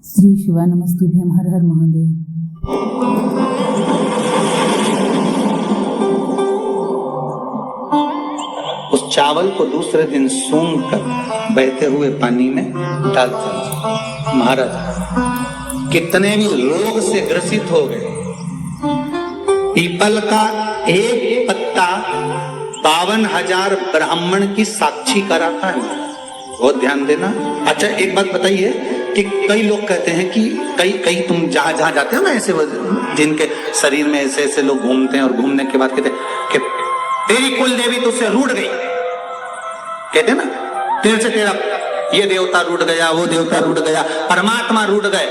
श्री शिवानमस्तुभ्यं। हर हर महादेव। उस चावल को दूसरे दिन सूंघ कर बहते हुए पानी में डाल दीजिए। महाराज कितने भी रोग से ग्रसित हो गए, पीपल का एक पत्ता 52,000 ब्राह्मण की साक्षी कराता है। बहुत ध्यान देना। अच्छा एक बात बताइए कि कई लोग कहते हैं कि कई तुम जहां जाते हो ना, ऐसे जिनके शरीर में ऐसे ऐसे लोग घूमते हैं और घूमने के बाद कहते हैं कि तेरी कुल देवी तुझसे रूठ गई, कहते ना, तेरे से तेरा ये देवता रूठ गया, वो देवता रूठ गया, परमात्मा रूठ गए।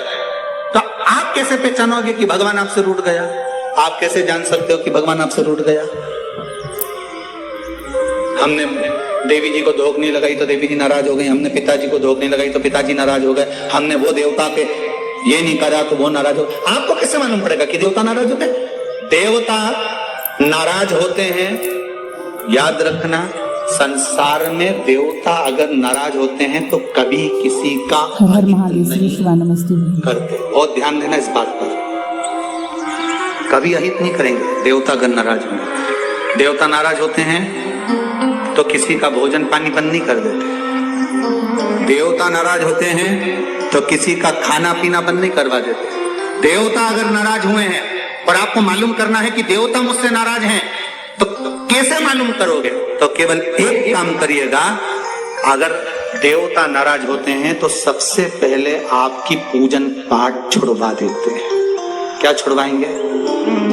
तो आप कैसे पहचानोगे कि भगवान आपसे रूठ गया? आप कैसे जान सकते हो कि भगवान आपसे रूठ गया? हमने देवी जी को धोख नहीं लगाई तो देवी जी नाराज हो गई, हमने पिताजी को धोख नहीं लगाई तो पिताजी नाराज हो गए, हमने वो देवता पे ये नहीं करा तो वो नाराज हो। आपको कैसे मालूम पड़ेगा कि देवता नाराज हो गए? देवता नाराज होते हैं। याद रखना, संसार में देवता अगर नाराज होते हैं तो कभी किसी का हर हर महादेव। श्री शिवानमस्तुभ्यं करते। और ध्यान देना इस बात पर, कभी अहित नहीं करेंगे देवता अगर नाराज हों। देवता नाराज होते हैं तो किसी का भोजन पानी बंद नहीं कर देते। देवता नाराज होते हैं तो किसी का खाना पीना बंद नहीं करवा देते। देवता अगर नाराज हुए हैं और आपको मालूम करना है कि देवता मुझसे नाराज हैं, तो कैसे मालूम करोगे? तो केवल एक काम करिएगा, अगर देवता नाराज होते हैं तो सबसे पहले आपकी पूजन पाठ छुड़वा देते हैं। क्या छुड़वाएंगे?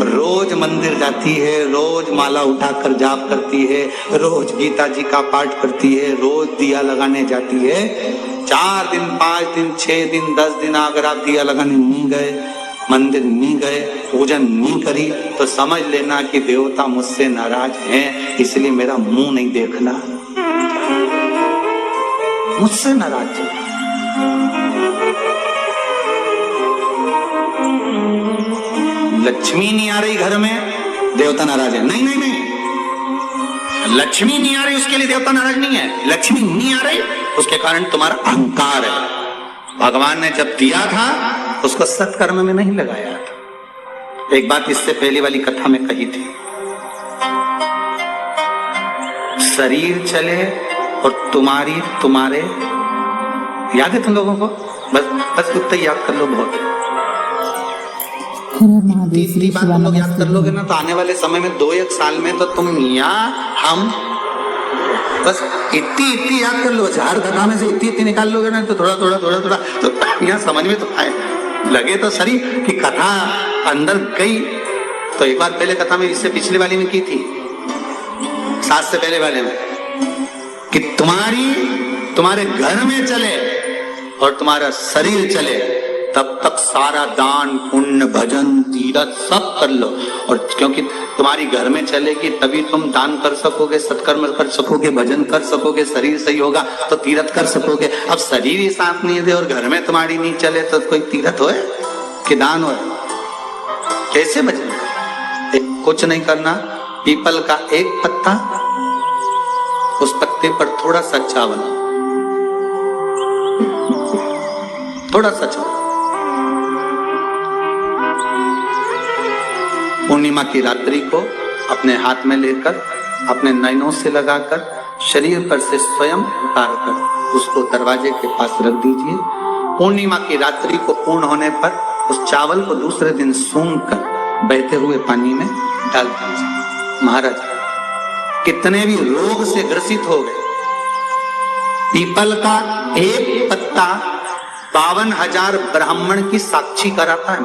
रोज मंदिर जाती है, रोज माला उठाकर जाप करती है, रोज गीता जी का पाठ करती है, रोज दिया लगाने जाती है। 4 दिन 5 दिन 6 दिन 10 दिन अगर आप दिया लगाने नहीं गए, मंदिर नहीं गए, पूजन नहीं करी, तो समझ लेना कि देवता मुझसे नाराज हैं, इसलिए मेरा मुंह नहीं देखना। मुझसे नाराज है। लक्ष्मी नहीं आ रही घर में, देवता नाराज है। नहीं नहीं नहीं, लक्ष्मी नहीं आ रही उसके लिए देवता नाराज नहीं है। लक्ष्मी नहीं आ रही उसके कारण तुम्हारा अहंकार है। भगवान ने जब दिया था उसको सत्कर्म में नहीं लगाया था। एक बात इससे पहले वाली कथा में कही थी, शरीर चले और तुम्हारे याद है तुम लोगों को? बस उतना याद कर लो, बहुत हर हर महादेव। श्री बात तुम लोग याद कर लोगे शिवानमस्तुभ्यं। ना तो आने वाले समय में 2-1 साल में तो तुम या हम बस इतनी याद कर लो। 4 कथा में से इतनी निकाल लोगे ना तो थोड़ा तो यहाँ समझ में तो आए, लगे तो सही कि कथा अंदर गई। तो एक बार पहले कथा में, इससे पिछले वाली में की थी, 7 से पहले वाले में, कि तुम्हारे घर में चले और तुम्हारा शरीर चले, तब तक सारा दान पुण्य भजन तीरथ सब कर लो। और क्योंकि तुम्हारी घर में चलेगी तभी तुम दान कर सकोगे, सत्कर्म कर सकोगे, भजन कर सकोगे, शरीर सही होगा तो तीरथ कर सकोगे। अब शरीर ही साथ नहीं दे और घर में तुम्हारी नहीं चले तो कोई तीरथ होए कि दान होए? कैसे बचे? कुछ नहीं करना, पीपल का एक पत्ता, उस पत्ते पर थोड़ा सा चावल, थोड़ा सा चावल, पूर्णिमा की रात्रि को अपने हाथ में लेकर अपने नयनों से लगाकर शरीर पर से स्वयं उतार कर उसको दरवाजे के पास रख दीजिए। पूर्णिमा की रात्रि को पूर्ण होने पर उस चावल को दूसरे दिन सूंघ कर बहते हुए पानी में डाल दीजिए। महाराज कितने भी रोग से ग्रसित हो गए, पीपल का एक पत्ता 52,000 ब्राह्मण की साक्षी कराता है।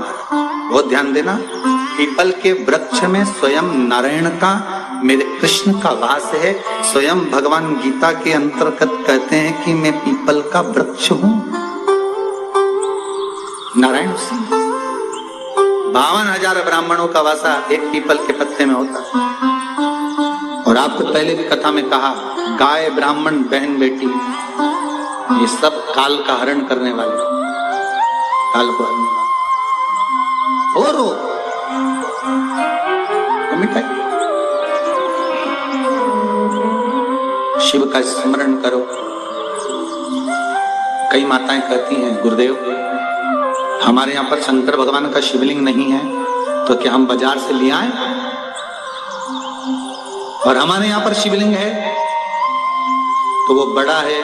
बहुत ध्यान देना, पीपल के वृक्ष में स्वयं नारायण का, मेरे कृष्ण का वास है। स्वयं भगवान गीता के अंतर्गत कहते हैं कि मैं पीपल का वृक्ष हूं। नारायण 52,000 ब्राह्मणों का वासा एक पीपल के पत्ते में होता है। और आपको पहले भी कथा में कहा, गाय ब्राह्मण बहन बेटी ये सब काल का हरण करने वाले, काल को हरने वाले। और मिठाई शिव का स्मरण करो। कई माताएं कहती हैं, गुरुदेव हमारे यहाँ पर शंकर भगवान का शिवलिंग नहीं है तो क्या हम बाजार से ले आए? और हमारे यहाँ पर शिवलिंग है तो वो बड़ा है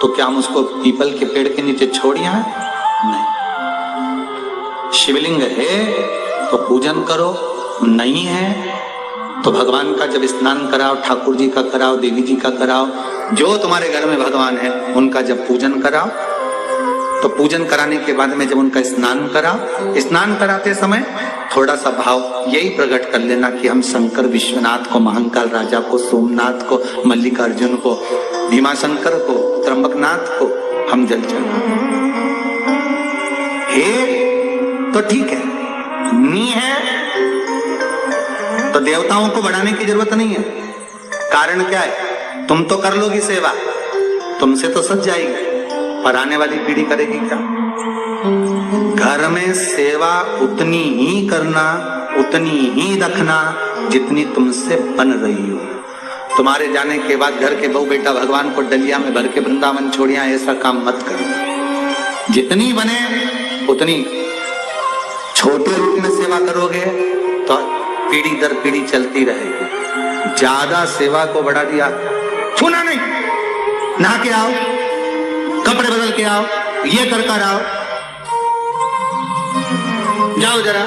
तो क्या हम उसको पीपल के पेड़ के नीचे छोड़ आए? नहीं। शिवलिंग है तो पूजन करो, नहीं है तो भगवान का जब स्नान कराओ, ठाकुर जी का कराओ, देवी जी का कराओ, जो तुम्हारे घर में भगवान है उनका जब पूजन कराओ, तो पूजन कराने के बाद में जब उनका स्नान कराओ, स्नान कराते समय थोड़ा सा भाव यही प्रकट कर लेना कि हम शंकर विश्वनाथ को, महाकाल राजा को, सोमनाथ को, मल्लिकार्जुन को, भीमाशंकर को, त्र्यंबकनाथ को हम जल चढ़ाते हैं। तो ठीक है, नहीं है तो देवताओं को बढ़ाने की जरूरत नहीं है। कारण क्या है? तुम तो कर लोगी सेवा, तुमसे तो सज जाएगी, पर आने वाली पीढ़ी करेगी क्या? घर में सेवा उतनी ही करना, उतनी ही रखना जितनी तुमसे बन रही हो। तुम्हारे जाने के बाद घर के बहू बेटा भगवान को डलिया में भर के वृंदावन छोड़िया, ऐसा काम मत करो। जितनी बने उतनी छोटे रूप में सेवा करोगे तो पीढ़ी दर पीढ़ी चलती रहेगी। ज्यादा सेवा को बढ़ा दिया, छूना नहीं, नहा के आओ, कपड़े बदल के आओ, ये कर आओ, जाओ जरा।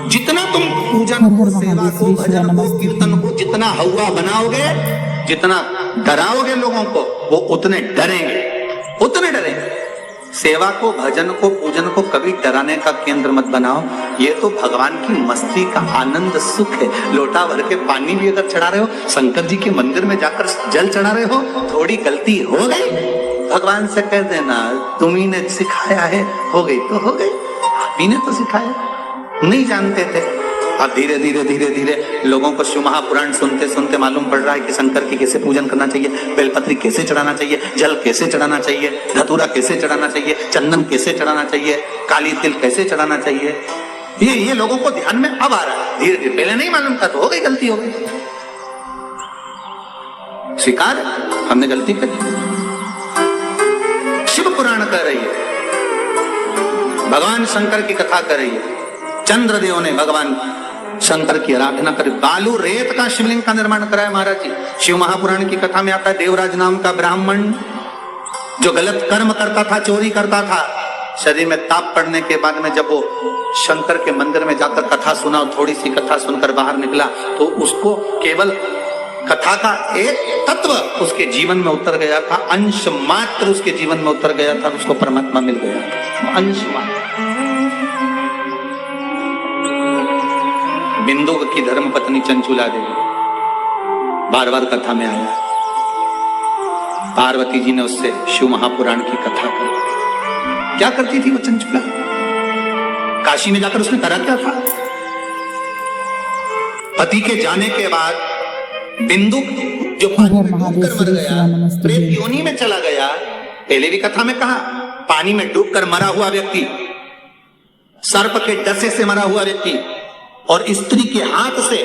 जितना तुम पूजन को, सेवा को, भजन को, कीर्तन को जितना हवा बनाओगे, जितना डराओगे लोगों को, वो उतने डरेंगे, उतने डरेंगे। सेवा को, भजन को, पूजन को कभी डराने का केंद्र मत बनाओ। ये तो भगवान की मस्ती का आनंद सुख है। लोटा भर के पानी भी अगर चढ़ा रहे हो, शंकर जी के मंदिर में जाकर जल चढ़ा रहे हो, थोड़ी गलती हो गई, भगवान से कह देना तुम्ही ने सिखाया है, हो गई तो हो गई, आप ही ने तो सिखाया, नहीं जानते थे। अब धीरे धीरे धीरे धीरे लोगों को शिव महापुराण सुनते सुनते मालूम पड़ रहा है कि शंकर की कैसे पूजन करना चाहिए, बेलपत्री कैसे चढ़ाना चाहिए, जल कैसे चढ़ाना चाहिए, धतूरा कैसे चढ़ाना चाहिए, चंदन कैसे चढ़ाना चाहिए, काली तिल कैसे चढ़ाना चाहिए। ये लोगों को ध्यान में अब आ रहा है धीरे धीरे। पहले नहीं मालूम था तो हो गई, गलती हो गई, स्वीकार, हमने गलती करी। शिव पुराण कर रही है, भगवान शंकर की कथा कर रही है, चंद्रदेव ने भगवान शंकर की आराधना करी, बालू रेत का शिवलिंग का निर्माण कराया महाराज जी। शिव महापुराण की कथा में आता है, देवराज नाम का ब्राह्मण जो गलत कर्म करता था, चोरी करता था, शरीर में ताप पड़ने के बाद में जब वो शंकर के मंदिर में जाकर कथा सुना, थोड़ी सी कथा सुनकर बाहर निकला तो उसको केवल कथा का एक तत्व उसके जीवन में उतर गया था, अंश मात्र उसके जीवन में उतर गया था, उसको परमात्मा मिल गया था, अंश मात्र। बिंदु की धर्म पत्नी चंचुला देवी, बार बार कथा में आया, पार्वती जी ने उससे शिव महापुराण की कथा की। क्या करती थी वो चंचुला? काशी में जाकर उसने करा क्या था? पति के जाने के बाद बिंदु जो पानी में डूबकर मर गया, प्रेत योनि में चला गया। पहले भी कथा में कहा, पानी में डूबकर मरा हुआ व्यक्ति, सर्प के डसे से मरा हुआ व्यक्ति, और स्त्री के हाथ से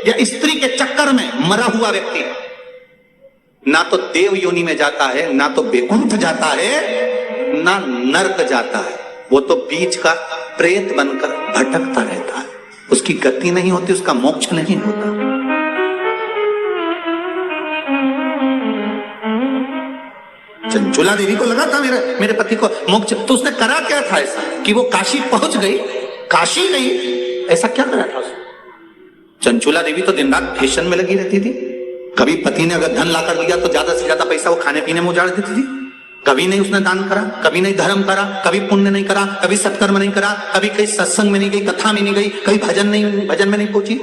या स्त्री के चक्कर में मरा हुआ व्यक्ति ना तो देव योनि में जाता है, ना तो वैकुंठ जाता है, ना नरक जाता है। वो तो बीच का प्रेत बनकर भटकता रहता है, उसकी गति नहीं होती, उसका मोक्ष नहीं होता। चंचुला देवी को लगा था मेरे पति को मोक्ष, तो उसने करा क्या था ऐसा कि वो काशी पहुंच गई, काशी गई, ऐसा क्या करा था उसने? चंचुला देवी तो दिन रात फैशन में लगी रहती थी। कभी पति ने अगर धन लाकर दिया तो ज्यादा से ज्यादा पैसा वो खाने पीने में उजाड़ देती थी। कभी नहीं उसने दान करा, कभी नहीं धर्म करा, कभी पुण्य नहीं करा, कभी सत्कर्म नहीं करा, कभी कहीं सत्संग में नहीं गई, कथा में नहीं गई, कभी भजन में नहीं पहुंची।